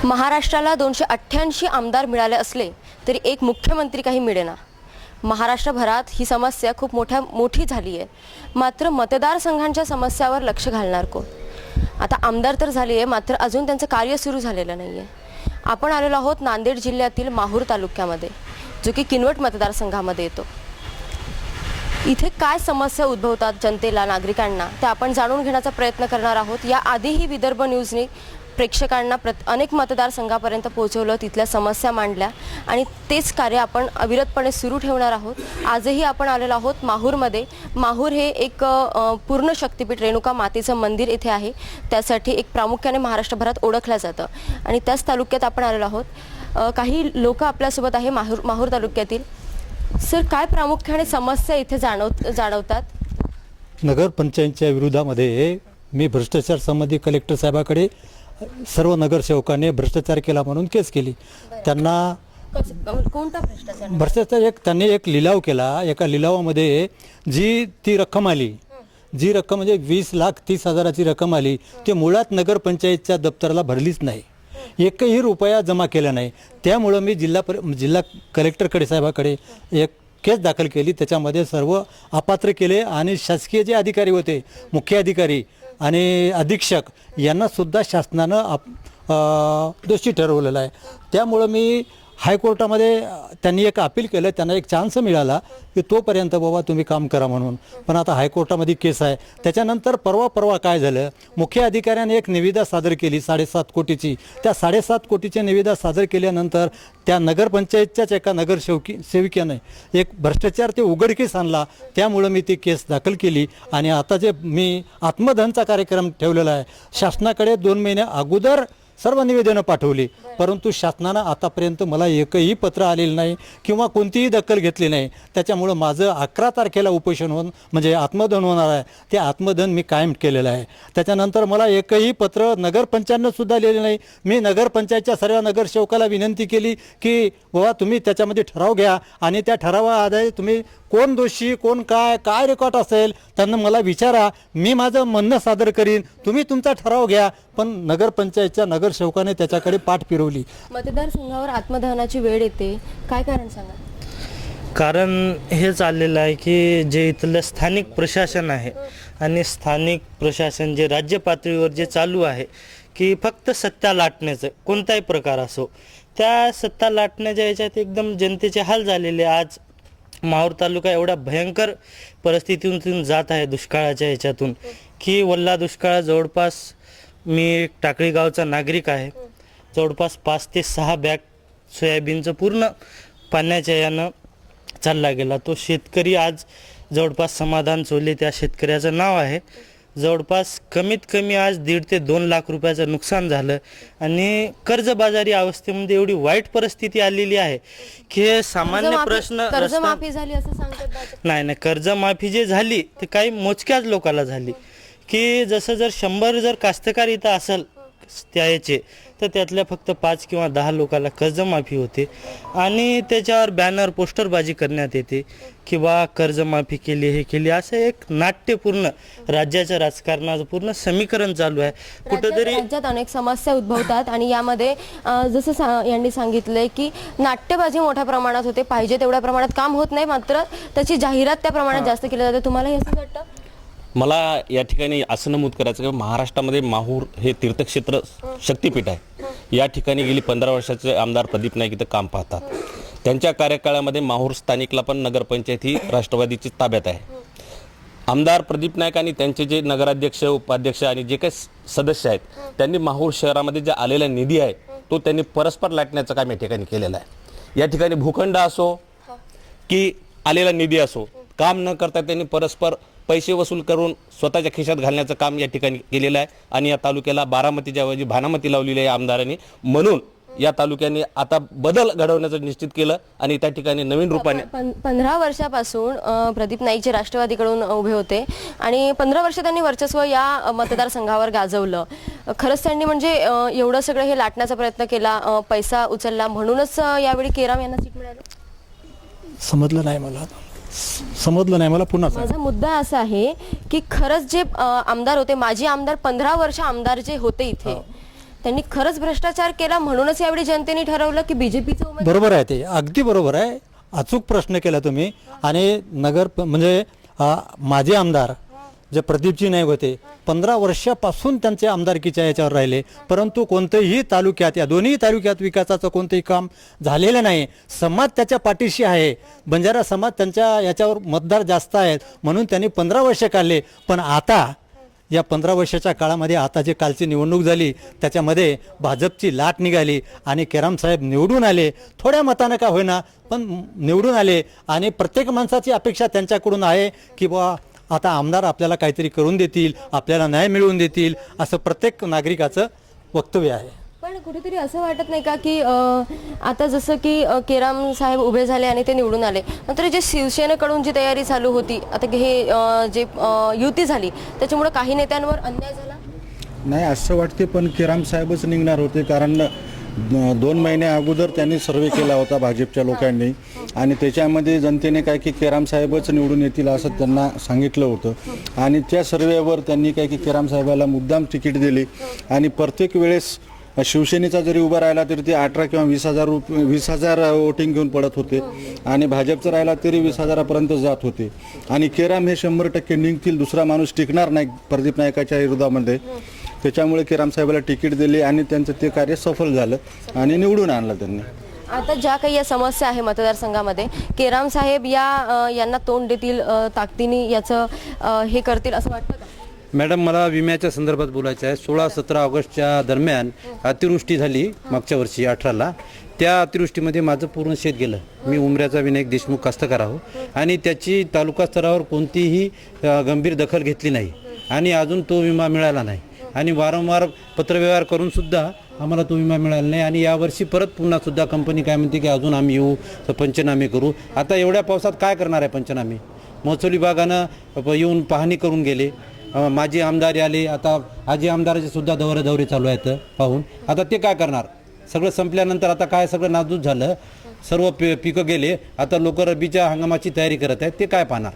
महाराष्ट्राला 288 आमदार मिळाले असले तरी एक मुख्यमंत्री काही मिळेना। महाराष्ट्रभरात ही समस्या खूप मोठी झाली आहे। मात्र मतदारसंघांच्या समस्यावर लक्ष घालणार कोण? आता आमदार तर झाले आहे, मात्र अजून त्यांचं कार्य सुरू झालेलं नाही आहे। आपण आलेलो आहोत नांदेड जिल्ह्यातील माहूर तालुक्यामध्ये, जो की किनवट मतदारसंघामध्ये येतो। इथे काय समस्या उद्भवतात जनतेला, नागरिकांना, ते आपण जाणून घेण्याचा प्रयत्न करणार आहोत। या आधीही विदर्भ न्यूजने प्रेक्षकांना अनेक मतदारसंघापर्यंत पोहोचवलं, तिथल्या समस्या मांडल्या आणि तेच कार्य आपण अविरतपणे सुरू ठेवणार आहोत। आजही आपण आलेलो आहोत माहूरमध्ये। माहूर हे एक पूर्ण शक्तिपीठ रेणुका मातेचं मंदिर इथे आहे, त्यासाठी एक प्रामुख्याने महाराष्ट्रभरात ओळखलं जातं आणि त्याच तालुक्यात आपण आलेलो आहोत। काही लोक आपल्यासोबत आहे माहूर तालुक्यातील। सर, काय प्रामुख्याने समस्या इथे जाणवतात? नगर पंचायतच्या विरोधामध्ये मी भ्रष्टाचार संबंधी कलेक्टर साहेबाकडे सर्व नगरसेवकांनी भ्रष्टाचार केला म्हणून केस केली। त्यांना कोणता भ्रष्टाचार त्यांनी एक लिलाव केला। एका लिलावामध्ये ती रक्कम आली, जी रक्कम म्हणजे 20,30,000ची रक्कम आली, ते मुळात नगरपंचायतच्या दप्तराला भरलीच नाही, एकही रुपया जमा केला नाही। त्यामुळं मी जिल्हा कलेक्टरकडे साहेबाकडे एक केस दाखल केली। त्याच्यामध्ये सर्व अपात्र केले आणि शासकीय जे अधिकारी होते, मुख्य अधिकारी आणि अधीक्षक, यांना सुद्धा शासनानं दोषी ठरवलेलं आहे। त्यामुळं मी हायकोर्टामध्ये त्यांनी एक अपील केलं, त्यांना एक चान्स मिळाला की तोपर्यंत बाबा तुम्ही काम करा म्हणून, पण आता हायकोर्टामध्ये केस आहे। त्याच्यानंतर परवा काय झालं, मुख्य अधिकाऱ्याने एक निविदा सादर केली 7.5 कोटीची। त्या 7.5 कोटीची निविदा सादर केल्यानंतर त्या नगरपंचायतच्याच एका सेविकेने एक भ्रष्टाचार ते उघडकीस आणला। त्यामुळं मी ती केस दाखल केली आणि आता जे मी आत्मदहनचा कार्यक्रम ठेवलेला आहे, शासनाकडे 2 महिने अगोदर सर्व निवेदनं पाठवली, परंतु शासनानं आतापर्यंत मला एकही पत्र आलेलं नाही किंवा कोणतीही दखल घेतली नाही। त्याच्यामुळं माझं 11 तारखेला उपोषण म्हणजे आत्मदहन होणार आहे। ते आत्मदहन मी कायम केलेलं आहे। त्याच्यानंतर मला एकही पत्र नगरपंचायतनं सुद्धा लिहिलं नाही। मी नगरपंचायतच्या सर्व नगरसेवकाला विनंती केली की बाबा तुम्ही त्याच्यामध्ये ठराव घ्या आणि त्या ठरावाआधारे तुम्ही कोण दोषी, कोण काय रेकॉर्ड असेल त्यांना मला विचारा, मी माझं म्हणणं सादर करीन, तुम्ही तुमचा ठराव घ्या। पण नगरपंचायतच्या नगरसेवकाने त्याच्याकडे पाठ फिरवली। मतदारसंघावर आत्मदहनाची वेळ येते, काय कारण सांगा? कारण हे चाललेलं आहे की जे इथलं स्थानिक प्रशासन आहे आणि स्थानिक प्रशासन जे राज्य पातळीवर जे चालू आहे की फक्त सत्ता लाटण्याचं कोणताही प्रकार असो, त्या सत्ता लाटण्याच्या याच्यात एकदम जनतेचे हाल झालेले। आज माहूर तालुका एवढ्या भयंकर परिस्थितीतून जात आहे दुष्काळाच्या याच्यातून की वल्ला दुष्काळ जवळपास, मी टाकळी गावचा नागरिक आहे, जवळपास 5 ते 6 बॅग सोयाबीनचं पूर्ण पाण्याच्या यानं चालला गेला। तो शेतकरी आज जवळपास समाधान चोले त्या शेतकऱ्याचं नाव आहे। जवळपास कमीत कमी आज 1.5 ते 2 लाख रुपयाचं नुकसान झालं आणि कर्जबाजारी अवस्थेमध्ये एवढी वाईट परिस्थिती आलेली आहे की हे सामान्य प्रश्न कर्जमाफी झाली असं सांगतात? नाही, कर्जमाफी जे झाली ते काही मोजक्याच लोकांना झाली की जसं जर 100 जर कास्तकार इथं असेल त्याचे, तर त्यातल्या फक्त 5 किंवा 10 लोकांना कर्जमाफी होते आणि त्याच्यावर बॅनर पोस्टरबाजी करण्यात येते की बा कर्जमाफी केली, हे केली, असं एक नाट्यपूर्ण राज्याच्या राजकारणाचं पूर्ण समीकरण चालू आहे। कुठेतरी राज्यात अनेक समस्या उद्भवतात आणि यामध्ये जसं यांनी सांगितलंय की नाट्यबाजी मोठ्या प्रमाणात होते, पाहिजे तेवढ्या प्रमाणात काम होत नाही, मात्र त्याची जाहिरात त्या प्रमाणात जास्त केली जाते। तुम्हाला हे असं वाटतं? मला या ठिकाणी असं नमूद करायचं की महाराष्ट्रामध्ये माहूर हे तीर्थक्षेत्र शक्तिपीठ आहे। या ठिकाणी गेली 15 वर्षाचे आमदार प्रदीप नाईक इथं काम पाहतात। त्यांच्या कार्यकाळामध्ये माहूर स्थानिकला पण नगरपंचायत ही राष्ट्रवादीची ताब्यात आहे। आमदार प्रदीप नाईक आणि त्यांचे जे नगराध्यक्ष, उपाध्यक्ष आणि जे काही सदस्य आहेत, त्यांनी माहूर शहरामध्ये जे आलेला निधी आहे तो त्यांनी परस्पर लाटण्याचं काम या ठिकाणी केलेलं आहे। या ठिकाणी भूखंड असो की आलेला निधी असो, काम न करता त्यांनी परस्पर पैसे वसूल करून स्वतःच्या खिशात घालण्याचं काम या ठिकाणी केलेलं आहे आणि या तालुक्याला बारामतीच्या ऐवजी भानामती लावलेली आहे आमदारांनी। म्हणून या तालुक्याने आता बदल घडवण्याचं निश्चित केलं आणि त्या ठिकाणी नवीन रूपाने 15 वर्षापासून प्रदीप नाईकचे राष्ट्रवादीकडून उभे होते आणि 15 वर्ष त्यांनी वर्चस्व या मतदारसंघावर गाजवलं। खरंच त्यांनी म्हणजे एवढं सगळं हे लाटण्याचा प्रयत्न केला, पैसा उचलला, म्हणूनच यावेळी केराम यांना सीट मिळाली? समजलं नाही मला पुन्हा माझा मुद्दा असा आहे की खरंच जे आमदार होते, माजी आमदार, 15 वर्ष आमदार जे होते इथे, त्यांनी खरंच भ्रष्टाचार केला म्हणूनच यावेळी जनतेने ठरवलं की बीजेपीचं उमेदवार. बरोबर आहे, ते अगदी बरोबर आहे. अचूक प्रश्न केला तुम्ही. आणि म्हणजे माझे आमदार जे प्रदीपजी नाईक होते 15 वर्षापासून त्यांचे आमदारकीच्या याच्यावर राहिले, परंतु कोणत्याही तालुक्यात, या दोन्ही तालुक्यात विकासाचं कोणतंही काम झालेलं नाही. समाज त्याच्या पाठीशी आहे, बंजारा समाज त्यांच्या याच्यावर मतदार जास्त आहेत म्हणून त्यांनी 15 वर्ष काढले. पण आता या 15 वर्षाच्या काळामध्ये आता जे कालची निवडणूक झाली त्याच्यामध्ये भाजपची लाट निघाली आणि केराम साहेब निवडून आले. थोड्या मतानं का होईना पण निवडून आले. आणि प्रत्येक माणसाची अपेक्षा त्यांच्याकडून आहे की बा आता आमदार आपल्याला काहीतरी करून देतील, आपल्याला न्याय मिळवून देतील, असं प्रत्येक नागरिकाचं वक्तव्य आहे. पण कुठेतरी असं वाटत नाही का की आता जसं की केराम साहेब उभे झाले आणि ते निवडून आले, नंतर जे शिवसेनेकडून जी तयारी चालू होती, आता हे जे युती झाली त्याच्यामुळे काही नेत्यांवर अन्याय झाला? नाही असं वाटते, पण केराम साहेबच निघणार होते. कारण 2 महिन्या अगोदर त्यांनी सर्वे केला होता भाजपच्या लोकांनी आणि त्याच्यामध्ये जनतेने काय की केराम साहेबच निवडून येतील असं त्यांना सांगितलं होतं. आणि त्या सर्वेवर त्यांनी काय की केराम साहेबाला मुद्दाम तिकीट दिली. आणि प्रत्येक वेळेस शिवसेनेचा जरी उभा राहिला तरी ते 18 किंवा 20,000 वोटिंग घेऊन पडत होते आणि भाजपचं राहिला तरी 20,000पर्यंत जात होते. आणि केराम हे 100% निघतील, दुसरा माणूस टिकणार नाही प्रदीप नाईकाच्या विरोधामध्ये. त्याच्यामुळे केराम साहेबाला तिकीट दिली आणि त्यांचं ते कार्य सफल झालं आणि निवडून आणलं त्यांनी. आता ज्या काही या समस्या आहे मतदारसंघामध्ये, केराम साहेब यांना तोंड देतील, ताकदीने याचं हे करतील असं वाटतं का? मॅडम, मला विम्याच्या संदर्भात बोलायचं आहे. 16-17 ऑगस्टच्या दरम्यान अतिवृष्टी झाली मागच्या वर्षी 18ला. त्या अतिवृष्टीमध्ये माझं पूर्ण शेत गेलं. मी उमऱ्याचा विनायक देशमुख कास्तकार आहो आणि त्याची तालुका स्तरावर कोणतीही गंभीर दखल घेतली नाही आणि अजून तो विमा मिळाला नाही. आणि वारंवार पत्रव्यवहार करून सुद्धा आम्हाला तो विमा मिळाला नाही. आणि यावर्षी परत पुन्हा सुद्धा कंपनी काय म्हणते की अजून आम्ही येऊ, पंचनामे करू. आता एवढ्या पावसात काय करणार आहे पंचनामे? महसूल विभागानं येऊन पाहणी करून गेले. माजी आमदार आले, आता आजी आमदाराचे सुद्धा दौरे चालू आहेत पाहून. आता ते काय करणार? सगळं संपल्यानंतर आता काय सगळं नाजूक झालं, सर्व पिकं गेले. आता लोक रब्बीच्या हंगामाची तयारी करत आहेत, ते काय पाहणार?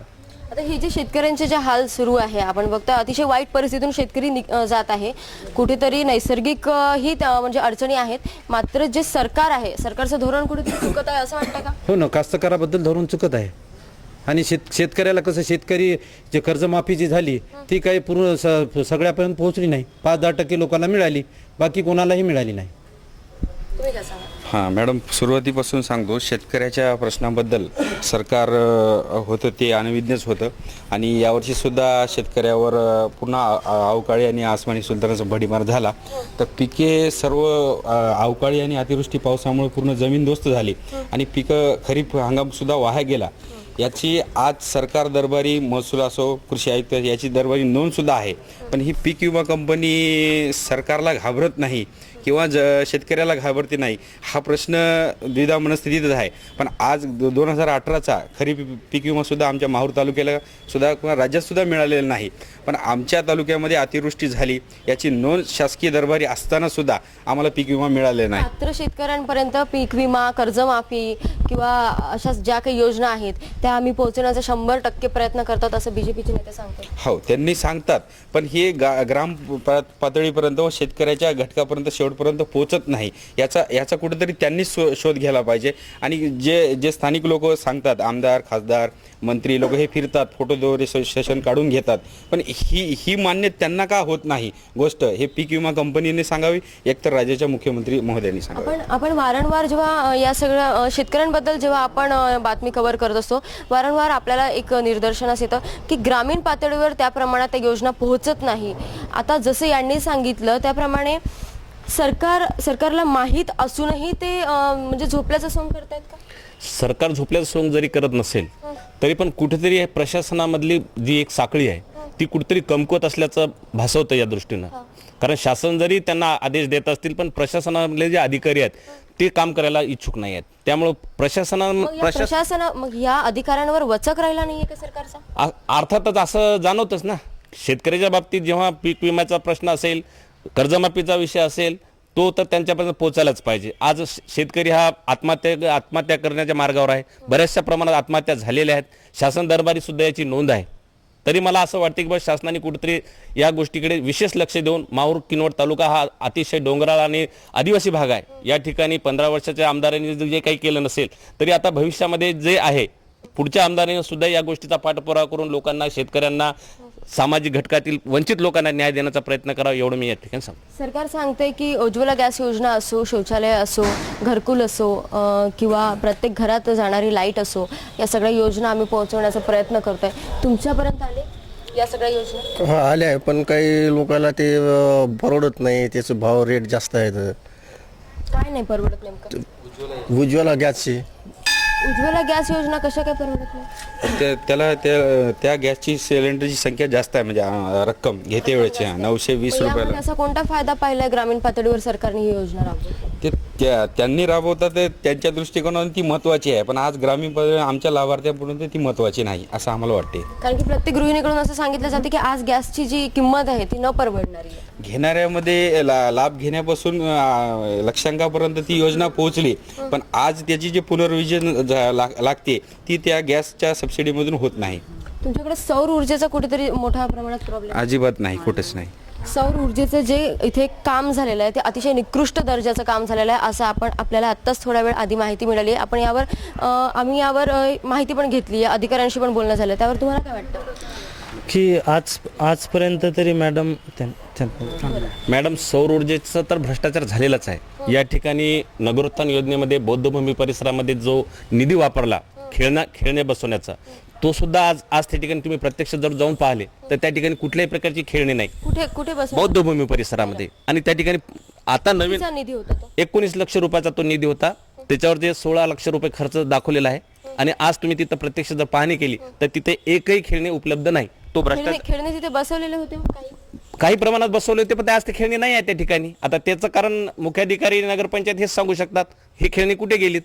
आता हे जे शेतकऱ्यांचे जे हाल सुरू आहे, आपण बघतो अतिशय वाईट परिस्थितीतून शेतकरी जात आहे. कुठेतरी नैसर्गिक ही म्हणजे अडचणी आहेत, मात्र जे सरकार आहे, सरकारचं धोरण कुठेतरी चुकत आहे असं वाटतं का? हो ना, कास्तकाराबद्दल धोरण चुकत आहे. आणि शेतकऱ्याला कसं, शेतकरी जे कर्जमाफी जी झाली ती काही पूर्ण सगळ्यापर्यंत पोहोचली नाही. 5-10% लोकांना मिळाली, बाकी कोणालाही मिळाली नाही. तुम्ही काय सांगा? हां मॅडम, सुरुवातीपासून सांगतो, शेतकऱ्याच्या प्रश्नाबद्दल सरकार होतं ते अनविज्ञच होतं. आणि यावर्षीसुद्धा शेतकऱ्यावर पुन्हा अवकाळी आणि आसमानी सुलतानाचा भडीमार झाला. तर पिके सर्व अवकाळी आणि अतिवृष्टी पावसामुळे पूर्ण जमीनदोस्त झाली आणि पिकं खरीप हंगामसुद्धा वाया गेला. याची आज सरकार दरबारी, महसूल असो, कृषी आयुक्त याची दरबारी नोंदसुद्धा आहे. पण ही पीक विमा कंपनी सरकारला घाबरत नाही किंवा शेतकऱ्याला घाबरते नाही, हा प्रश्न द्विधा मनस्थितीतच आहे. पण आज 2018चा खरीप पीक विमासुद्धा आमच्या माहूर तालुक्याला सुद्धा किंवा राज्यातसुद्धा मिळालेला नाही. पण आमच्या तालुक्यामध्ये अतिवृष्टी झाली याची नोंद शासकीय दरबारी असतानासुद्धा आम्हाला पीक विमा मिळालेला नाही. मात्र शेतकऱ्यांपर्यंत पीक विमा, कर्जमाफी किंवा अशा ज्या काही योजना आहेत त्या आम्ही पोहोचवण्याचा 100% प्रयत्न करतात असं बीजेपीचे नेते सांगतात. हो, त्यांनी सांगतात, पण हे ग्राम पातळीपर्यंत व शेतकऱ्याच्या घटकापर्यंत शेवटपर्यंत पोहोचत नाही. याचा कुठेतरी त्यांनी शोध घ्यायला पाहिजे. आणि जे स्थानिक लोक सांगतात, आमदार, खासदार, मंत्री लोक हे फिरतात, फोटो दौरे सेशन काढून घेतात, पण ही मान्य त्यांना का होत नाही गोष्ट, हे पीक विमा कंपनीने सांगावी, एकतर राज्याच्या मुख्यमंत्री महोदयांनी सांगावी. आपण वारंवार जेव्हा या सगळ्या शेतकऱ्यांबद्दल जेव्हा आपण बातमी कव्हर करत असतो, वारंवार आपल्याला एक निदर्शनास येतं की ग्रामीण पातळीवर त्या प्रमाणात त्या योजना पोहोचत नाही. आता जसं यांनी सांगितलं त्याप्रमाणे सरकारला माहीत असूनही ते म्हणजे झोपल्याचं सोंग करतायत का? सरकार झोपल्याचं सोंग जरी करत नसेल तरी पण कुठेतरी प्रशासनामधली जी एक साखळी आहे ती कुठेतरी कमकुवत असल्याचं भासवतं या दृष्टीनं. कारण शासन जरी त्यांना आदेश देत असतील पण प्रशासनामधले जे अधिकारी आहेत ते काम करायला इच्छुक नाही आहेत. त्यामुळं प्रशासन मग या अधिकाऱ्यांवर वचक राहिला नाहीये का सरकारचा? अर्थातच असं जाणवतच ना. शेतकऱ्याच्या बाबतीत जेव्हा पीक विम्याचा प्रश्न असेल, कर्जमाफीचा विषय असेल, तो तर त्यांच्यापर्यंत पोहोचायलाच पाहिजे. आज शेतकरी हा आत्महत्या करण्याच्या मार्गावर आहे. बऱ्याचशा प्रमाणात आत्महत्या झालेल्या आहेत. शासन दरबारी सुद्धा याची नोंद आहे. तरी मला असं वाटतं की बस शासनाने कुठेतरी या गोष्टीकडे विशेष लक्ष देऊन माहूर किनवट तालुका हा अतिशय डोंगराळ आणि आदिवासी भाग आहे. या ठिकाणी 15 वर्षाच्या आमदारांनी जे काही केलं नसेल तरी आता भविष्यामध्ये जे आहे पुढच्या आमदारांनी सुद्धा या गोष्टीचा पाठपुरावा करून लोकांना, शेतकऱ्यांना, सामाजिक घटकातील वंचित लोकांना न्याय देण्याचा प्रयत्न करावा, एवढं मी या ठिकाणी सांगतो. सरकार सांगते की उज्ज्वला गॅस योजना असो, शौचालय असो, घरकुल असो किंवा प्रत्येक घरात जाणारी लाईट असो, या सगळ्या योजना आम्ही पोहोचवण्याचा प्रयत्न करतोय. तुमच्यापर्यंत आले या सगळ्या योजना? हा आले आहे, पण काही लोकांना ते परवडत नाही, त्याचे भाव रेट जास्त आहेत. काय नाही परवडत नेमकं? उज्ज्वला गॅसची उज्ज्वला गॅस योजना कशा काय परवडत नाही? त्याला त्या गॅसची सिलेंडरची संख्या जास्त आहे, म्हणजे रक्कम घेते वेळेची 920 यामध्ये रुपयाला. असा कोणता फायदा पाहिलाय ग्रामीण पातळीवर सरकारने ही योजना राबवली? त्यांनी राबवतात ते त्यांच्या दृष्टिकोनातून ती महत्त्वाची आहे, पण आज ग्रामीण आमच्या लाभार्थ्यापर्यंत ती महत्त्वाची नाही असं आम्हाला वाटते. कारण की प्रत्येक गृहिणीकडून असं सांगितलं जातं की आज गॅसची जी किंमत आहे ती न परवडणारी आहे. घेणाऱ्यामध्ये लाभ घेण्यापासून लक्षांकापर्यंत ती योजना पोहोचली, पण आज त्याची जी पुनर्विजन लागते ती त्या गॅसच्या सबसिडीमधून होत नाही. तुमच्याकडे सौर ऊर्जेचा कुठेतरी मोठ्या प्रमाणात प्रॉब्लेम? अजिबात नाही, कुठेच नाही. सौर ऊर्जेचं जे इथे काम झालेलं आहे ते अतिशय निकृष्ट दर्जाचं काम झालेलं आहे असं आपल्याला आत्ताच थोड्या वेळ आधी माहिती मिळाली आहे. आम्ही यावर माहिती पण घेतली आहे, अधिकाऱ्यांशी पण बोलणं झालं. त्यावर तुम्हाला काय वाटतं? की आजपर्यंत तरी मॅडम सौर ऊर्जेचा तर भ्रष्टाचार झालेलाच आहे. या ठिकाणी नगरोत्थान योजनेमध्ये बौद्धभूमी परिसरामध्ये जो निधी वापरला खेळणे बसवण्याचा, तो सुद्धा आज त्या ठिकाणी तुम्ही प्रत्यक्ष जर जाऊन पाहिले तर त्या ठिकाणी कुठल्याही प्रकारची खेळणी नाही कुठे बस बौद्धभूमी परिसरामध्ये. आणि त्या ठिकाणी आता नवीन निधी होता तो? 19 लक्ष रुपयाचा तो निधी होता, त्याच्यावर जे 16 लक्ष रुपये खर्च दाखवलेला आहे. आणि आज तुम्ही तिथं प्रत्यक्ष जर पाहणी केली तर तिथे एकही खेळणी उपलब्ध नाही. तो भ्रष्टाचार खेळणे तिथे बसवलेले होते काही प्रमाणात बसवले होते, पण आज ते खेळणी नाही आहे त्या ठिकाणी. आता त्याचं कारण मुख्याधिकारी नगरपंचायत हेच सांगू शकतात, ही खेळणी कुठे गेलीत.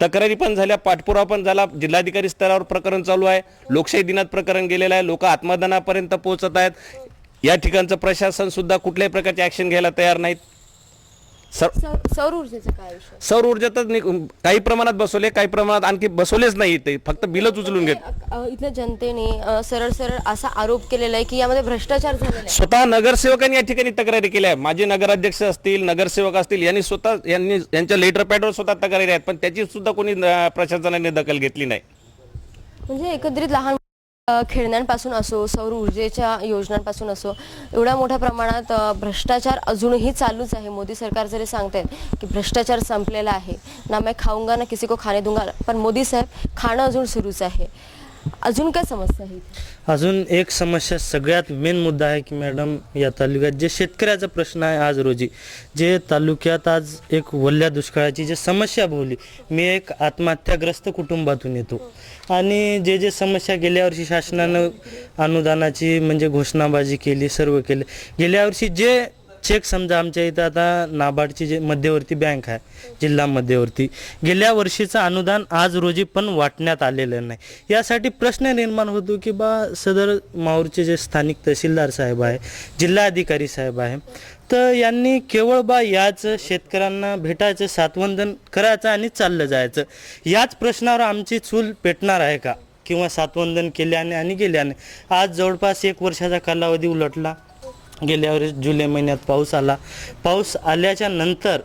तक्रारी पण झाल्या, पाठपुरावा पण झाला, जिल्हाधिकारी स्तरावर प्रकरण चालू आहे, लोकशाही दिनात प्रकरण गेलेलं आहे, लोक आत्मदानापर्यंत पोहोचत आहेत. या ठिकाणचं प्रशासन सुद्धा कुठल्याही प्रकारची ऍक्शन घ्यायला तयार नाहीत. सौर ऊर्जेचं काय विषय? सौर ऊर्जेतच काही प्रमाणात बसवले, काही प्रमाणात आणखी बसवलेच नाही, ते फक्त बिलच उचलून घेत. इथल्या जनतेने सरळ असा आरोप केलेला आहे की यामध्ये भ्रष्टाचार झालेला आहे. स्वतः नगरसेवकांनी या ठिकाणी तक्रारी केल्या आहे. माझे नगराध्यक्ष असतील, नगरसेवक असतील, यांच्या लेटर पॅडवर स्वतः तक्रारी आहेत, पण त्याची सुद्धा कोणी प्रशासनाने दखल घेतली नाही. म्हणजे एकत्रित लहान खेळण्यांपासून असो, सौर ऊर्जेच्या योजनांपासून असो, एवढ्या मोठ्या प्रमाणात भ्रष्टाचार अजूनही चालूच आहे. मोदी सरकार जरी सांगतायत की भ्रष्टाचार संपलेला आहे, ना मैं खाऊंगा ना किसी को खाने दूंगा, पण मोदी साहेब खाणं अजून सुरूच आहे. अजून काय समस्या आहे? अजून एक समस्या, सगळ्यात मेन मुद्दा आहे की मॅडम, या तालुक्यात जे शेतकऱ्याचा प्रश्न आहे, आज रोजी जे तालुक्यात आज एक वल्ल्या दुष्काळाची जे समस्या भोवली. मी एक आत्महत्याग्रस्त कुटुंबातून येतो आणि जे समस्या गेल्या वर्षी शासनानं अनुदानाची म्हणजे घोषणाबाजी केली, सर्व केले. गेल्या वर्षी जे चेक समजा आमच्या इथं आता नाबार्डची जे मध्यवर्ती बँक आहे, जिल्हा मध्यवर्ती, गेल्या वर्षीचं अनुदान आज रोजी पण वाटण्यात आलेलं नाही. यासाठी प्रश्न निर्माण होतो की सदर माहूरचे जे स्थानिक तहसीलदार साहेब आहे, जिल्हाधिकारी साहेब आहे, तर यांनी केवळ याच शेतकऱ्यांना भेटायचं, सातवंदन करायचं आणि चाललं जायचं. याच प्रश्नावर आमची चूल पेटणार आहे का? किंवा सातवंदन केल्याने आणि गेल्याने आज जवळपास 1 वर्षाचा कालावधी उलटला. गेल्या वर्षी जुलै महिन्यात पाऊस आला. पाऊस आल्याच्या नंतर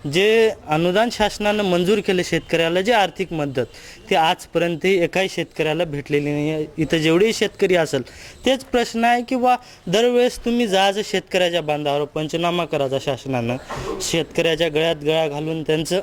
जे अनुदान शासनानं मंजूर केलं शेतकऱ्याला, जे आर्थिक मदत, ते आजपर्यंत एकाही शेतकऱ्याला भेटलेली नाही आहे. इथं जेवढेही शेतकरी असेल तेच प्रश्न आहे की दरवेळेस तुम्ही जायचं शेतकऱ्याच्या बांधावर, पंचनामा करायचा शासनानं, शेतकऱ्याच्या गळ्यात गळा घालून त्यांचं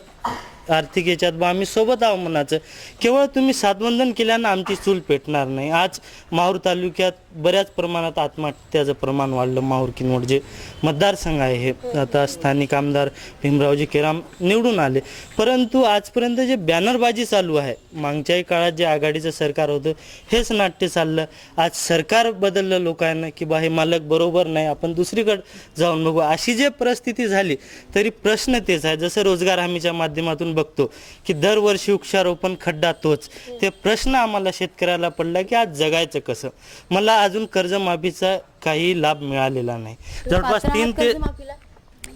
आर्थिक याच्यात आम्ही सोबत आहोत म्हणायचं. केवळ तुम्ही सातवंदन केल्यानं आमची चूल पेटणार नाही. आज माहूर तालुक्यात बऱ्याच प्रमाणात आत्महत्याचं प्रमाण वाढलं. माहूर किनवट जे मतदारसंघ आहे, हे आता स्थानिक आमदार भीमरावजी केराम निवडून आले, परंतु आजपर्यंत जे बॅनरबाजी चालू आहे, मागच्याही काळात जे आघाडीचं सरकार होतं हेच नाट्य चाललं. आज सरकार बदललं लोकांना की हे मालक बरोबर नाही, आपण दुसरीकडे जाऊन बघू, अशी जे परिस्थिती झाली. तरी प्रश्न तेच आहे, जसं रोजगार हमीच्या माध्यमातून बघतो की दरवर्षी वृक्षारोपण खड्डा तोच. ते प्रश्न आम्हाला शेतकऱ्याला पडला की आज जगायचं कसं. मला अजून कर्जमाफीचा काही लाभ मिळालेला नाही. जवळपास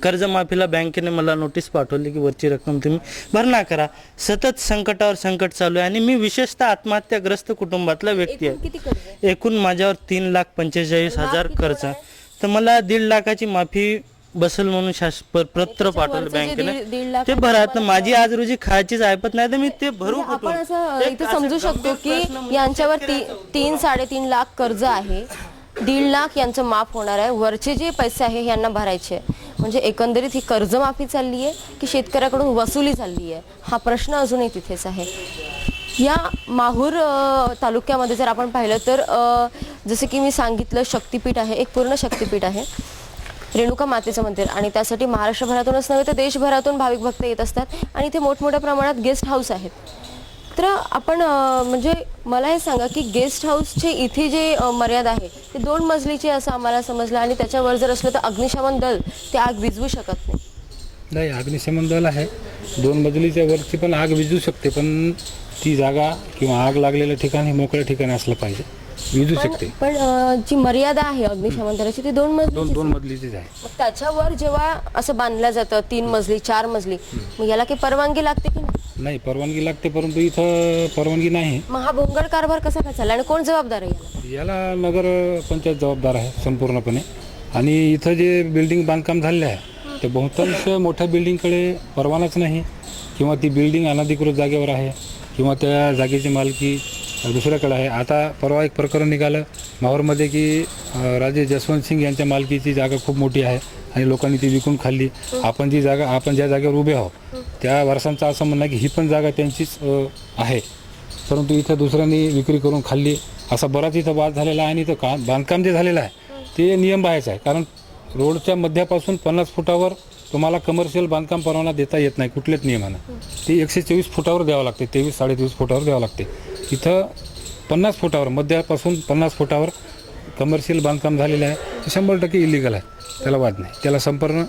कर्जमाफीला बँकेने मला नोटीस पाठवली की वरची रक्कम तुम्ही भरणा करा. सतत संकटावर संकट चालू आहे आणि मी विशेषतः आत्महत्याग्रस्त कुटुंबातला व्यक्ती आहे. किती कर्ज आहे? एकूण माझ्यावर 3,45,000 कर्ज आहे. तर मला 1.5 लाखाची माफी बसेल म्हणून पत्र पाठवलं वरचं जे बँकेने. 1.5 लाख ते भरा. तर माझी आज रोजी खायचीच ऐपत नाही तर मी ते भरू म्हणजे कुठून? आपण असं एक इथे असं समजू शकतो गंभीर की प्रश्न म्हणजे यांच्यावर 3-3.5 लाख कर्ज आहे. 1.5 लाख यांचं माफ होणार आहे. वरचे जे पैसे आहे यांना भरायचे आहे. म्हणजे एकंदरीत ही कर्जमाफी चालली आहे की शेतकऱ्याकडून वसुली चालली आहे, हा प्रश्न अजूनही तिथेच आहे. या माहूर तालुक्यामध्ये जर आपण पाहिलं तर जसं की मी सांगितलं, शक्तिपीठ आहे, एक पूर्ण शक्तिपीठ आहे, रेणुका मातेचं मंदिर. आणि त्यासाठी महाराष्ट्रभरातूनच नव्हे तर देशभरातून भाविक भक्त येत असतात आणि इथे मोठमोठ्या प्रमाणात गेस्ट हाऊस आहेत. तर आपण म्हणजे मला हे सांगा की गेस्ट हाऊसचे इथे जे मर्यादा आहे ते 2 मजलीची असं आम्हाला समजलं आणि त्याच्यावर जर असलं तर अग्निशमन दल ते आग विझवू शकत नाही. नाही, अग्निशमन दल आहे, 2 मजलीच्या वरची पण आग विझू शकते, पण ती जागा किंवा आग लागलेल्या ठिकाणी मोकळ्या ठिकाणी असलं पाहिजे, विझू शकते. पण जी मर्यादा आहे अग्निशमन दलाची ती 2 मजली. 2 मजलीचीच आहे. मग त्याच्यावर जेव्हा असं बांधलं जातं 3 मजली 4 मजली, मग याला काही परवानगी लागते की नाही? नाही, परवानगी लागते, परंतु इथं परवानगी नाही. मग हा भोंगळ कारभार कसा काय चालला आणि कोण जबाबदार आहे याला? याला नगर पंचायत जबाबदार आहे संपूर्णपणे. आणि इथं जे बिल्डिंग बांधकाम झाले आहे ते बहुतांश मोठ्या बिल्डिंगकडे परवानाच नाही, किंवा ती बिल्डिंग अनधिकृत जागेवर आहे, किंवा त्या जागेची मालकी दुसऱ्याकडे आहे. आता परवा एक प्रकरण निघालं माहूरमध्ये की राजे जसवंत सिंग यांच्या मालकीची जागा खूप मोठी आहे आणि लोकांनी ती विकून खाल्ली. आपण ज्या जागेवर उभे आहोत त्या वारसांचं असं म्हणणं आहे की ही पण जागा त्यांचीच आहे, परंतु इथं दुसऱ्यांनी विक्री करून खाल्ली. असा बराच इथं वाद झालेला आहे. आणि इथं बांधकाम जे झालेलं आहे ते नियम बाहेरच आहे, कारण रोडच्या मध्यापासून 50 फुटावर तुम्हाला कमर्शियल बांधकाम परवाना देता येत नाही कुठल्याच नियमानं. ती 124 फुटावर द्यावं लागते, 23-23.5 फुटावर द्यावं लागते. इथं 50 फुटावर, मध्यापासून 50 फुटावर कमर्शियल बांधकाम झालेलं आहे, ते 100% इलिगल आहे, त्याला वाद नाही. त्याला संपूर्ण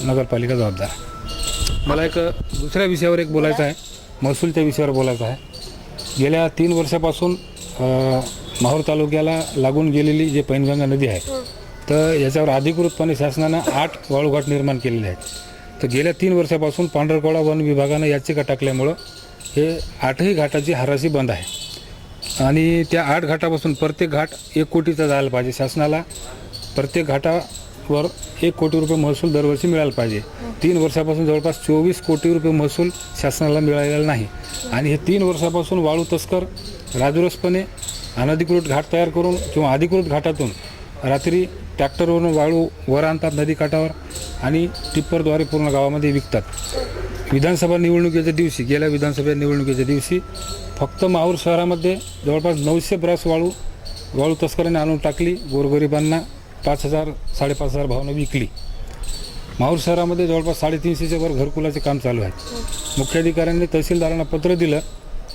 नगरपालिका जबाबदार आहे. मला एक दुसऱ्या विषयावर बोलायचं आहे, महसूलच्या विषयावर बोलायचं आहे. गेल्या 3 वर्षापासून माहूर तालुक्याला लागून गेलेली जे पैनगंगा नदी आहे तर याच्यावर अधिकृतपणे शासनानं 8 वाळूघाट निर्माण केलेले आहेत. तर गेल्या 3 वर्षापासून पांढरकवडा वन विभागानं याचिका टाकल्यामुळं हे 8ही घाटाची हराशी बंद आहे. आणि त्या 8 घाटापासून प्रत्येक घाट 1 कोटीचा जायला पाहिजे. शासनाला प्रत्येक घाटावर 1 कोटी रुपये महसूल दरवर्षी मिळायला पाहिजे. 3 वर्षापासून जवळपास 24 कोटी रुपये महसूल शासनाला मिळालेला नाही. आणि हे 3 वर्षापासून वाळू तस्कर राजरोसपणे अनधिकृत घाट तयार करून किंवा अधिकृत घाटातून रात्री ट्रॅक्टरवरून वाळू वर आणतात नदीकाठावर आणि टिप्परद्वारे पूर्ण गावामध्ये विकतात. विधानसभा निवडणुकीच्या दिवशी, गेल्या विधानसभा निवडणुकीच्या दिवशी फक्त माहूर शहरामध्ये जवळपास 900 ब्रास वाळू तस्करांनी आणून टाकली. गोरगरिबांना 5,000-5,500 भावानं विकली. माहूर शहरामध्ये जवळपास 350च्या वर घरकुलाचे काम चालू आहे. मुख्याधिकाऱ्यांनी तहसीलदारांना पत्र दिलं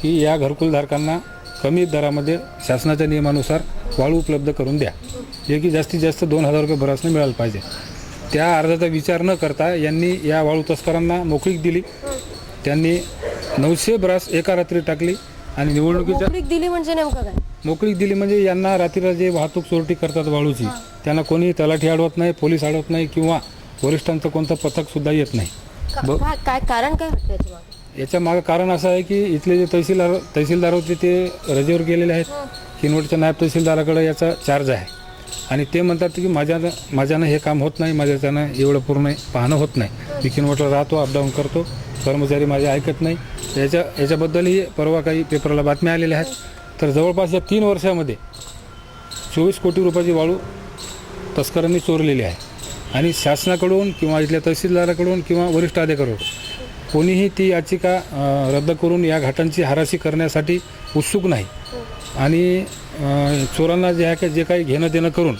की या घरकुलधारकांना कमी दरामध्ये शासनाच्या नियमानुसार वाळू उपलब्ध करून द्या, जे की जास्तीत जास्त 2,000 रुपये बरासने मिळायला पाहिजे. त्या अर्जाचा विचार न करता यांनी या वाळू तस्करांना मोकळीक दिली. त्यांनी 900 ब्रास एका रात्री टाकली आणि निवडणुकीच्या दिली म्हणजे नेमकं काय? मोकळीक दिली म्हणजे यांना रात्रीला जे वाहतूक चोरटी करतात वाळूची, त्यांना कोणी तलाठी अडवत नाही, पोलीस अडवत नाही किंवा वरिष्ठांचं कोणतं पथकसुद्धा येत नाही. काय कारण काय वाटतं याच्या मागे? याच्या मागं कारण असं आहे की इथले जे तहसीलदार होते ते रजेवर गेलेले आहेत. किनवटच्या नायब तहसीलदाराकडे याचा चार्ज आहे आणि ते म्हणतात की माझ्यानं हे काम होत नाही, माझ्यानं एवढं पूर्ण पाहणं होत नाही. मी किनवटला राहतो, अपडाऊन करतो, कर्मचारी माझे ऐकत नाही. याच्याबद्दलही परवा काही पेपरला बातम्या आलेल्या आहेत. तर जवळपास या 3 वर्षामध्ये 24 कोटी रुपयाची वाळू तस्करांनी चोरलेली आहे आणि शासनाकडून किंवा इथल्या तहसीलदाराकडून किंवा वरिष्ठ अधिकाऱ्याकडून कोणीही ती याचिका रद्द करून या घाटांची हराशी करण्यासाठी उत्सुक नाही. आणि चोरांना जे काही घेणं देणं करून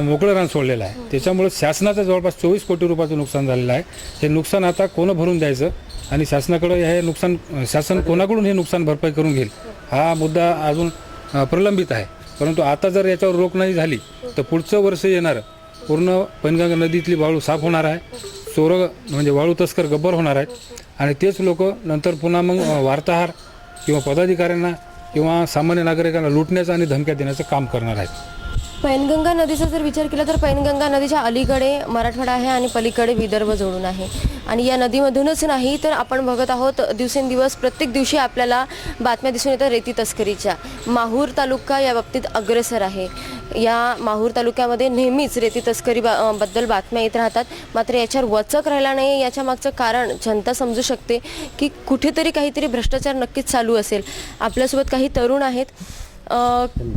मोकळं रान सोडलेलं आहे. त्याच्यामुळे शासनाचं जवळपास 24 कोटी रुपयाचं नुकसान झालेलं आहे. हे नुकसान आता कोण भरून द्यायचं आणि शासनाकडं हे नुकसान, शासन कोणाकडून हे नुकसान भरपाई करून घेईल हा मुद्दा अजून प्रलंबित आहे. परंतु आता जर याच्यावर रोख नाही झाली तर पुढचं वर्ष येणारं पूर्ण पैनगंगा नदीतली वाळू साफ होणार आहे. चोरं म्हणजे वाळू तस्कर गब्बर होणार आहेत आणि तेच लोक नंतर पुन्हा मग वार्ताहर किंवा पदाधिकाऱ्यांना किंवा सामान्य नागरिकांना लुटण्याचं आणि धमक्या देण्याचं काम करणार आहेत. पैनगंगा नदीचा जर विचार केला तर पैनगंगा नदीच्या अलीकडे मराठवाडा आहे आणि पलीकडे विदर्भ जोडून आहे. आणि या नदीमधूनच नाही तर आपण बघत आहोत दिवसेंदिवस प्रत्येक दिवशी आपल्याला बातम्या दिसून येतात रेती तस्करीच्या. माहूर तालुका या बाबतीत अग्रेसर आहे. या माहूर तालुक्यामध्ये नेहमीच रेती तस्करी बद्दल बातम्या येत राहतात. मात्र याच्यावर वचक राहिला नाही. याच्या मागचं कारण जनता समजू शकते की कुठेतरी काहीतरी भ्रष्टाचार नक्कीच चालू असेल. आपल्यासोबत काही तरुण आहेत.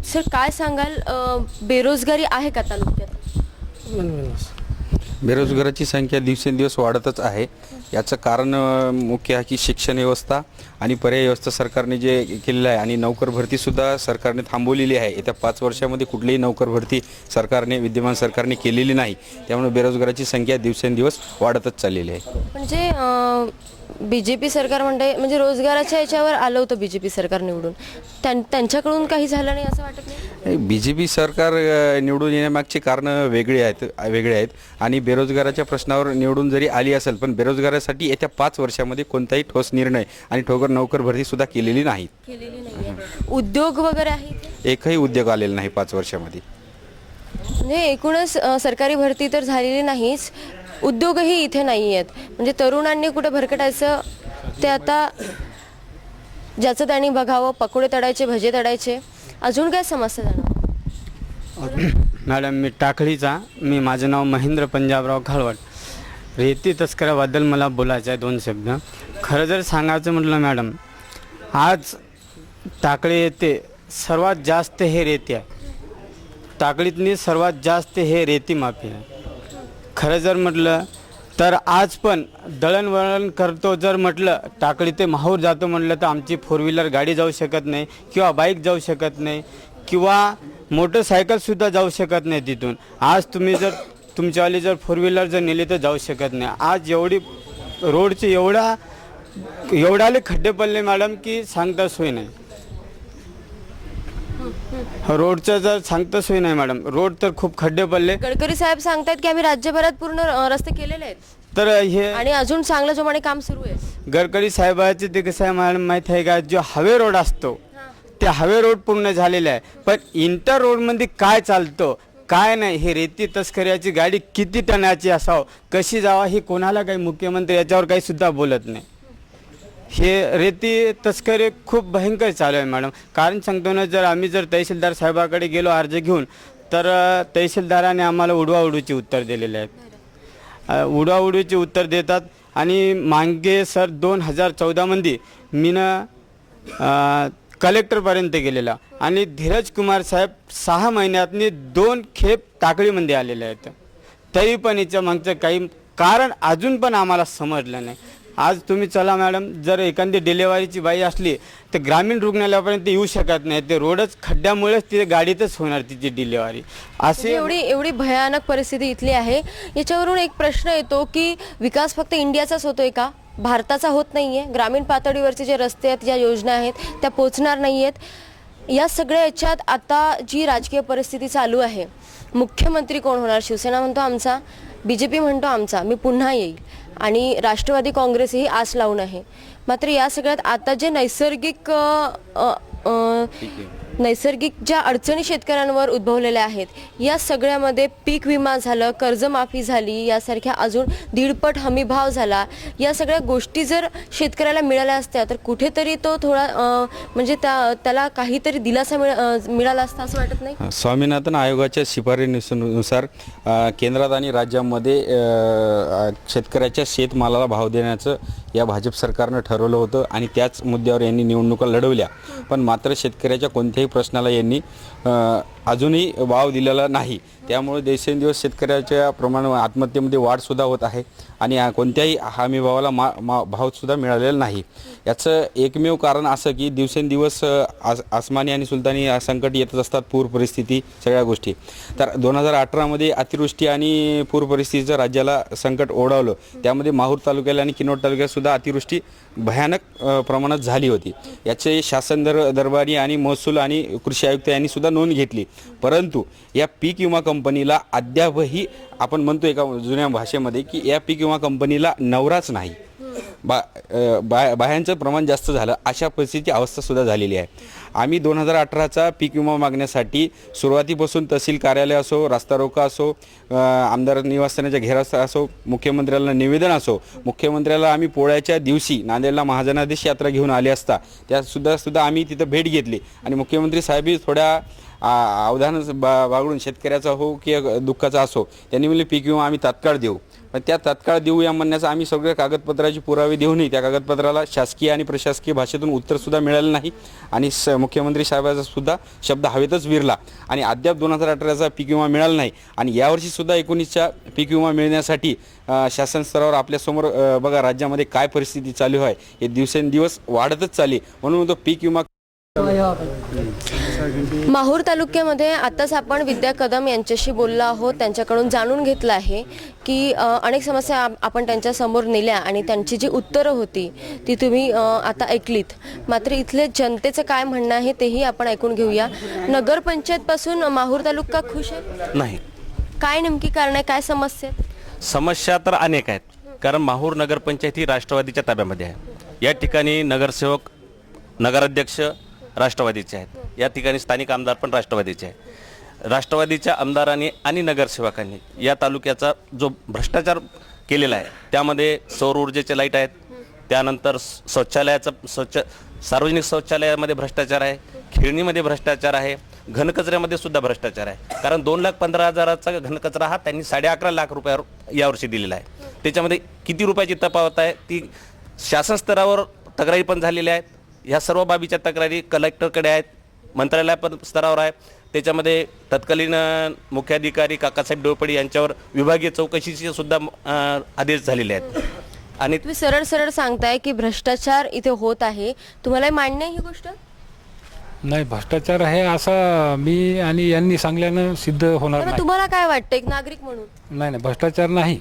सर काय सांगाल, बेरोजगारी आहे का तालुक्यात? बेरोजगाराची संख्या दिवसेंदिवस वाढतच आहे. याचं कारण मुख्य आहे की शिक्षण व्यवस्था आणि पर्यायी व्यवस्था सरकारने जे केलेलं आहे आणि नोकर भरतीसुद्धा सरकारने थांबवलेली आहे. येत्या 5 वर्षामध्ये कुठलीही नोकर भरती विद्यमान सरकारने केलेली नाही. त्यामुळे बेरोजगाराची संख्या दिवसेंदिवस वाढतच चाललेली आहे. म्हणजे BJP सरकार म्हणजे रोजगाराच्या याच्यावर आलं होतं BJP सरकार निवडून, त्यांच्याकडून काही झालं नाही असं वाटत नाही? BJP सरकार निवडून येण्यामागची कारणं वेगळी आहेत आणि बेरोजगाराच्या प्रश्नावर निवडून जरी आली असेल पण बेरोजगारासाठी येत्या 5 वर्षामध्ये कोणताही ठोस निर्णय आणि नोकर भरती सुद्धा केलेली नाही. उद्योग वगैरे आहे? एकही उद्योग आलेला नाही 5 वर्षामध्ये. म्हणजे एकूणच सरकारी भरती तर झालेली नाहीच, उद्योगही इथे नाही आहेत. म्हणजे तरुणांनी कुठे भरकटायचं ते आता ज्याचं त्यांनी बघावं. पकोडे तळायचे, भजे तळायचे. अजून काय समस्या जाणवतात? मॅडम मी टाकळीचा, माझं नाव महेंद्र पंजाबराव घाळवट. रेती तस्कराबद्दल मला बोलायचं आहे 2 शब्द. खरं जर सांगायचं म्हटलं मॅडम, आज टाकळी येथे सर्वात जास्त हे रेती आहे. टाकळीतनी सर्वात जास्त हे रेती माफी आहे. खरं जर म्हटलं तर आज पण दळणवळण करतो जर म्हटलं टाकळी ते माहूर जातो म्हटलं तर आमची 4 व्हीलर गाडी जाऊ शकत नाही किंवा बाईक जाऊ शकत नाही किंवा मोटरसायकलसुद्धा जाऊ शकत नाही तिथून. आज तुम्ही जर तुमच्यावाली जर 4 व्हीलर जर नेली तर जाऊ शकत नाही. आज एवढी रोडचे एवढाले खड्डे पडले मॅडम की सांगता सोय नाही. रोडचं जर सांगता सोय नाही मॅडम. रोड तर खूप खड्डे पडले. गडकरी साहेब सांगतात की आम्ही राज्यभरात पूर्ण रस्ते केलेले आहेत तर हे आणि अजून चांगल्या जोमाने काम सुरू आहे. गडकरी साहेबाचे ते कसं आहे मॅडम माहीत आहे का, जो हायवे रोड असतो ते हायवे रोड पूर्ण झालेला आहे. पण इंटर रोडमध्ये काय चालतं काय नाही, हे रेती तस्कऱ्याची गाडी किती टनाची असावं, कशी जावा, हे कोणाला काही मुख्यमंत्री याच्यावर काही सुद्धा बोलत नाही. हे रेती तस्करी खूप भयंकर चालू आहे मॅडम. कारण सांगतो ना, जर आम्ही जर तहसीलदार साहेबाकडे गेलो अर्ज घेऊन तर तहसीलदाराने आम्हाला उडवाउडवीची उत्तर दिलेले आहेत. उडवाउडवीची उत्तर देतात. आणि मागे सर 2014मध्ये कलेक्टरपर्यंत गेलेला आणि धीरज कुमार साहेब 6 महिन्यातनी 2 खेप टाकळीमध्ये आलेले आहेत. तरी पण याच्या मागचं काही कारण अजून पण आम्हाला समजलं नाही. आज तुम्ही चला मॅडम, जर एखादी डिलेवरीची बाई असली तर ग्रामीण रुग्णालयापर्यंत येऊ शकत नाही. ते रोडच खड्ड्यामुळेच तिथे गाडीतच होणार तिची डिलेवरी. असे एवढी भयानक परिस्थिती इथली आहे. याच्यावरून एक प्रश्न येतो की विकास फक्त इंडियाचाच होतोय का, भारताचा होत नाहीये? ग्रामीण पातळीवरचे जे रस्ते आहेत, ज्या योजना आहेत त्या पोचणार नाही आहेत. या सगळ्या याच्यात आता जी राजकीय परिस्थिती चालू आहे, मुख्यमंत्री कोण होणार? शिवसेना म्हणतो आमचा, BJP म्हणतो आमचा, मी पुन्हा येईल, आणि राष्ट्रवादी काँग्रेसही आस लावून आहे. मात्र या सगळ्यात आता जे नैसर्गिक ज्या अडचणी शेतकऱ्यांवर उद्भवलेल्या आहेत, या सगळ्यामध्ये पीक विमा झालं, कर्जमाफी झाली, यासारख्या अजून 1.5 हमी भाव झाला. या सगळ्या गोष्टी जर शेतकऱ्याला मिळाल्या असत्या तर कुठेतरी तो थोडा म्हणजे त्याला काहीतरी दिलासा मिळाला असता असं वाटत नाही? स्वामीनाथन आयोगाच्या शिफारशीनुसार केंद्रात आणि राज्यामध्ये शेतकऱ्याच्या शेतमालाला भाव देण्याचं या भाजप सरकारनं ठरवलं होतं आणि त्याच मुद्द्यावर यांनी निवडणुका लढवल्या. पण मात्र शेतकऱ्याच्या कोणत्याही प्रश्नाला यांनी अजूनही वाव दिलेला नाही. त्यामुळे दिवसेंदिवस शेतकऱ्याच्या प्रमाण आत्महत्येमध्ये वाढसुद्धा होत आहे आणि कोणत्याही हमी भावाला भावसुद्धा मिळालेला नाही. याचं एकमेव कारण असं की दिवसेंदिवस आसमानी आणि सुलतानी संकट येतच असतात, पूर परिस्थिती, सगळ्या गोष्टी. तर 2018मध्ये अतिवृष्टी आणि पूर परिस्थितीचं राज्याला संकट ओढावलं. त्यामध्ये माहूर तालुक्याला आणि किनवट तालुक्यात सुद्धा अतिवृष्टी भयानक प्रमाणात झाली होती. याचे शासन दरबारी आणि महसूल आणि कृषी आयुक्त यांनी सुद्धा नोंद घेतली. परंतु या पीक विमा कंपनीला अद्यापही, आपण म्हणतो एका जुन्या भाषेमध्ये की या पीक विमा कंपनीला नवराच नाही. बाह्यांचं प्रमाण जास्त झालं, अशा परिस्थितीची अवस्थासुद्धा झालेली आहे. आम्ही 2018चा पीक विमा मागण्यासाठी सुरुवातीपासून तहसील कार्यालय असो, रास्ता रोका असो, आमदार निवासस्थानाच्या घेरास असो, मुख्यमंत्र्याला निवेदन असो, मुख्यमंत्र्याला आम्ही पोळ्याच्या दिवशी नांदेडला महाजनादेश यात्रा घेऊन आली असता त्यासुद्धा आम्ही तिथं भेट घेतली आणि मुख्यमंत्री साहेबही थोड्या अवधान बाळगून शेतकऱ्याचा हो की दुःखाचा असो त्यांनी म्हणले पीक विमा आम्ही तात्काळ देऊ. पण त्या तात्काळ देऊ या म्हणण्याचा आम्ही सगळ्या कागदपत्राची पुरावे देऊनही त्या कागदपत्राला शासकीय आणि प्रशासकीय भाषेतून उत्तरसुद्धा मिळालं नाही आणि मुख्यमंत्री साहेबाचा सुद्धा शब्द हवेतच विरला आणि अद्याप 2018चा पीक विमा मिळाला नाही. आणि यावर्षीसुद्धा 19च्या पीक विमा मिळण्यासाठी शासन स्तरावर आपल्यासमोर बघा राज्यामध्ये काय परिस्थिती चालू आहे, हे दिवसेंदिवस वाढतच चालली. म्हणून तो पीक विमा माहूर तालुक्यामध्ये आताच आपण विद्या कदम यांच्याशी बोललो आहोत. त्यांच्याकडून जाणून घेतलं आहे की अनेक समस्या आपण त्यांच्यासमोर नेल्या आणि त्यांची जी उत्तरं होती ती तुम्ही आता ऐकलीत. मात्र इथले जनतेचं काय म्हणणं आहे तेही आपण ऐकून घेऊया. नगरपंचायतपासून माहूर तालुका खुश आहे? नाही. काय नेमकी कारण आहे, काय समस्या आहेत? समस्या तर अनेक आहेत, कारण माहूर नगरपंचायत ही राष्ट्रवादीच्या ताब्यामध्ये आहे. या ठिकाणी नगरसेवक, नगराध्यक्ष राष्ट्रवादीचे आहेत. या ठिकाणी स्थानिक आमदार पण राष्ट्रवादीचे आहेत. राष्ट्रवादीच्या आमदारांनी आणि नगरसेवकांनी या तालुक्याचा जो भ्रष्टाचार केलेला आहे त्यामध्ये सौर ऊर्जेचे लाईट आहेत, त्यानंतर सार्वजनिक शौचालयामध्ये भ्रष्टाचार आहे, खेळणीमध्ये भ्रष्टाचार आहे, घनकचऱ्यामध्ये सुद्धा भ्रष्टाचार आहे. कारण 2,15,000चा घनकचरा हा त्यांनी 11.5 लाख रुपयावर यावर्षी दिलेला आहे. त्याच्यामध्ये किती रुपयाची तफावत आहे ती शासन स्तरावर तक्रारी पण झालेल्या आहेत. ह्या सर्व बाबीच्या तक्रारी कलेक्टरकडे आहेत, मंत्रालय पण स्तरावर आहे. त्याच्यामध्ये तत्कालीन मुख्याधिकारी काकासाहेब डोळपडी यांच्यावर विभागीय चौकशीचे सुद्धा आदेश झालेले आहेत. आणि तुम्ही सरळ सरळ सांगताय की भ्रष्टाचार इथे होत आहे, तुम्हाला मान्य आहे ही गोष्ट? नाही, भ्रष्टाचार आहे असं मी आणि यांनी सांगल्यानं सिद्ध होणार तर नाही. तुम्हाला काय वाटतं एक नागरिक म्हणून? नाही, भ्रष्टाचार नाही.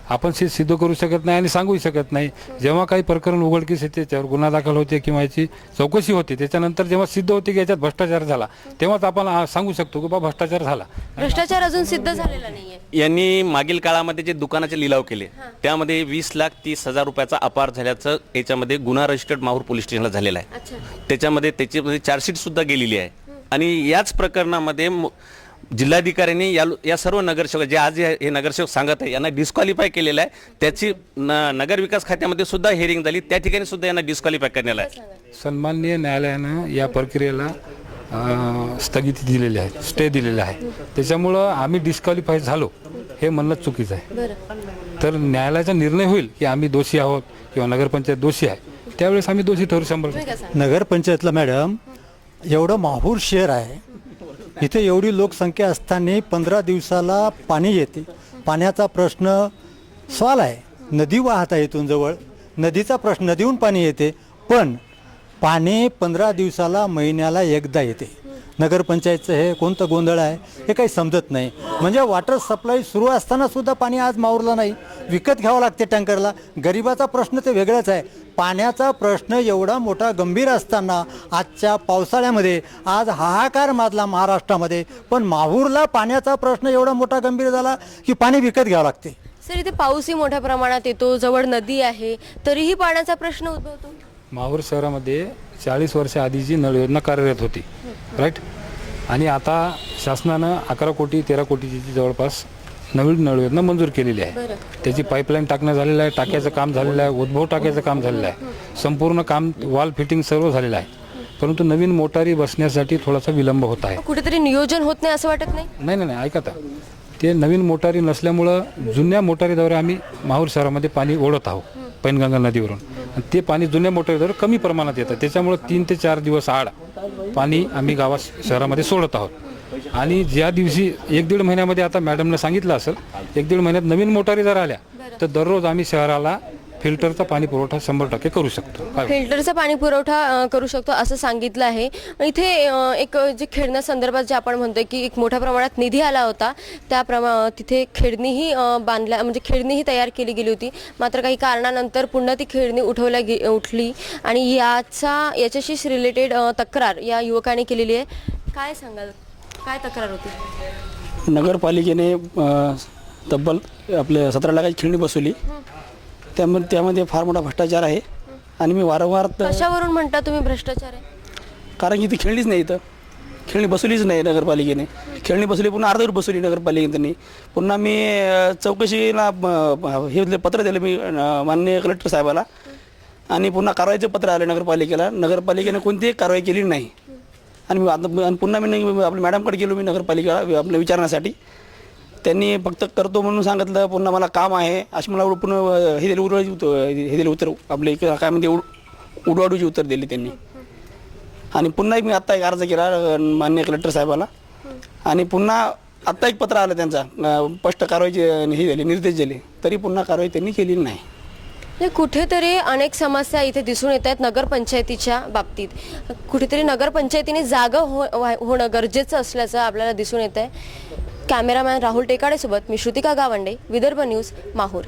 आपण सिद्ध करू शकत नाही आणि सांगूही शकत नाही. जेव्हा काही प्रकरण उघडकीस येते, त्याच्यावर गुन्हा दाखल होते किंवा याची चौकशी होते, त्याच्यानंतर जेव्हा सिद्ध होते की याच्यात भ्रष्टाचार झाला तेव्हाच आपण सांगू शकतो की बाबा भ्रष्टाचार झाला. भ्रष्टाचार अजून सिद्ध झालेला नाहीये. यांनी मागील काळामध्ये जे दुकानाचे लिलाव केले त्यामध्ये 20,30,000 रुपयाचा अपार झाल्याचं याच्यामध्ये गुन्हा रजिस्टर्ड माहूर पोलीस स्टेशनला झालेला आहे. त्याच्यामध्ये त्याची चार्जशीट सुद्धा गेलेली आहे. आणि याच प्रकरणामध्ये जिल्हाधिकाऱ्यांनी या सर्व नगरसेवक जे आज हे नगरसेवक सांगत आहे यांना डिस्क्वालिफाय केलेलं आहे. त्याची नगर विकास खात्यामध्ये सुद्धा हिअरिंग झाली, त्या ठिकाणी सुद्धा यांना डिस्क्वालिफाय करण्यात आहे. सन्माननीय न्यायालयानं या प्रक्रियेला स्थगिती दिलेली आहे, स्टे दिलेला आहे. त्याच्यामुळं आम्ही डिस्क्वालिफाय झालो हे म्हणणं चुकीचं आहे. तर न्यायालयाचा निर्णय होईल की आम्ही दोषी आहोत किंवा नगरपंचायत दोषी आहे, त्यावेळेस आम्ही दोषी ठरू 100%. नगरपंचायतला मॅडम एवढं माहूर शहर आहे, इथे एवढी लोकसंख्या असताना 15 दिवसाला पाणी येते. पाण्याचा प्रश्न सॉल्व आहे, नदी वाहत आहे इथून जवळ, नदीचा प्रश्न, नदीहून पाणी येते. पण पाणी 15 दिवसाला, महिन्याला एकदा येते. नगरपंचायतचं हे कोणतं गोंधळ आहे हे काही समजत नाही. म्हणजे वॉटर सप्लाय सुरू असताना सुद्धा पाणी आज मावरलं नाही, विकत घ्यावं लागते टँकरला. गरिबाचा प्रश्न ते वेगळाच आहे. पाण्याचा प्रश्न एवढा मोठा गंभीर असताना आजच्या पावसाळ्यामध्ये आज हाहाकार माजला महाराष्ट्रामध्ये, पण माहूरला पाण्याचा प्रश्न एवढा मोठा गंभीर झाला की पाणी विकत घ्यावं लागते. सर इथे पाऊसही मोठ्या प्रमाणात येतो, जवळ नदी आहे, तरीही पाण्याचा प्रश्न उद्भवतो. माहूर शहरामध्ये 40 वर्ष आधीची नळ योजना कार्यरत होती, राईट. आणि आता शासनानं 11 कोटी 13 कोटीची जवळपास नवीन नळ योजना मंजूर केलेली आहे. त्याची पाईपलाईन टाकणं झालेलं आहे, टाक्याचं काम झालेलं आहे, उद्भव टाक्याचं काम झालेलं आहे, संपूर्ण काम वॉल फिटिंग सर्व झालेलं आहे. परंतु नवीन मोटारी बसण्यासाठी थोडासा विलंब होत आहे. कुठेतरी नियोजन होत नाही असं वाटत नाही? नाही नाही ऐका, आता ते नवीन मोटारी नसल्यामुळं जुन्या मोटारीद्वारे आम्ही माहूर शहरामध्ये पाणी ओढत आहोत पैनगंगा नदीवरून. आणि ते पाणी जुन्या मोटारीद्वारे कमी प्रमाणात येतं, त्याच्यामुळं 3 ते 4 दिवस आड पाणी आम्ही गावात शहरामध्ये सोडत आहोत. आणि ज्या दिवशी 1-1.5 महिन्यामध्ये, आता मॅडमनं सांगितलं असेल, 1-1.5 महिन्यात नवीन मोटारी जर आल्या तर दररोज आम्ही शहराला फिल्टरचा पाणी पुरवठा 100% करू शकतो. फिल्टरचा पाणी पुरवठा करू शकतो असं सांगितलं आहे. इथे एक जे खेळण्यासंदर्भात जे आपण म्हणतोय की एक मोठ्या प्रमाणात निधी आला होता, तिथे खेळणीही बांधल्या, म्हणजे खेळणीही तयार केली गेली होती. मात्र काही कारणानंतर पुन्हा ती खेळणी उठली आणि याच्याशीच रिलेटेड तक्रार या युवकाने केलेली आहे. काय सांगाल, काय तक्रार होती? नगरपालिकेने तब्बल आपल्या 17 लाखाची खेळणी बसवली. त्यामध्ये फार मोठा भ्रष्टाचार आहे आणि मी वारंवार कशावरून म्हणता तुम्ही भ्रष्टाचार आहे? कारण की ती खेळलीच नाही इथं, खेळणी बसवलीच नाही नगरपालिकेने. खेळणी बसवली पुन्हा अर्धवट बसवली नगरपालिकेने त्यांनी. पुन्हा मी चौकशीला हे पत्र दिलं मी माननीय कलेक्टर साहेबाला आणि पुन्हा कारवाईचं पत्र आलं नगरपालिकेला. नगरपालिकेने कोणतीही कारवाई केली नाही आणि मी आता पुन्हा मी आपल्या मॅडमकडे गेलो मी नगरपालिकेला आपल्या विचारण्यासाठी. त्यांनी फक्त करतो म्हणून सांगितलं, पुन्हा मला काम आहे अशी मला पुन्हा हे दिलं उत्तर आपले काय म्हणते उडवाडूची उत्तर दिली त्यांनी. आणि पुन्हा मी आत्ता एक अर्ज केला माननीय कलेक्टर साहेबाला आणि पुन्हा आत्ता एक पत्र आलं त्यांचा स्पष्ट कारवाईचे हे दिले निर्देश दिले, तरी पुन्हा कारवाई त्यांनी केलेली नाही. कुठेतरी अनेक समस्या इथे दिसून येत आहेत नगरपंचायतीच्या बाबतीत. कुठेतरी नगरपंचायतीने जागा होणं गरजेचं असल्याचं आपल्याला दिसून येत आहे. कॅमेरामॅन राहुल टेकाडेसोबत मी श्रुतिका गावंडे, विदर्भ न्यूज, माहूर.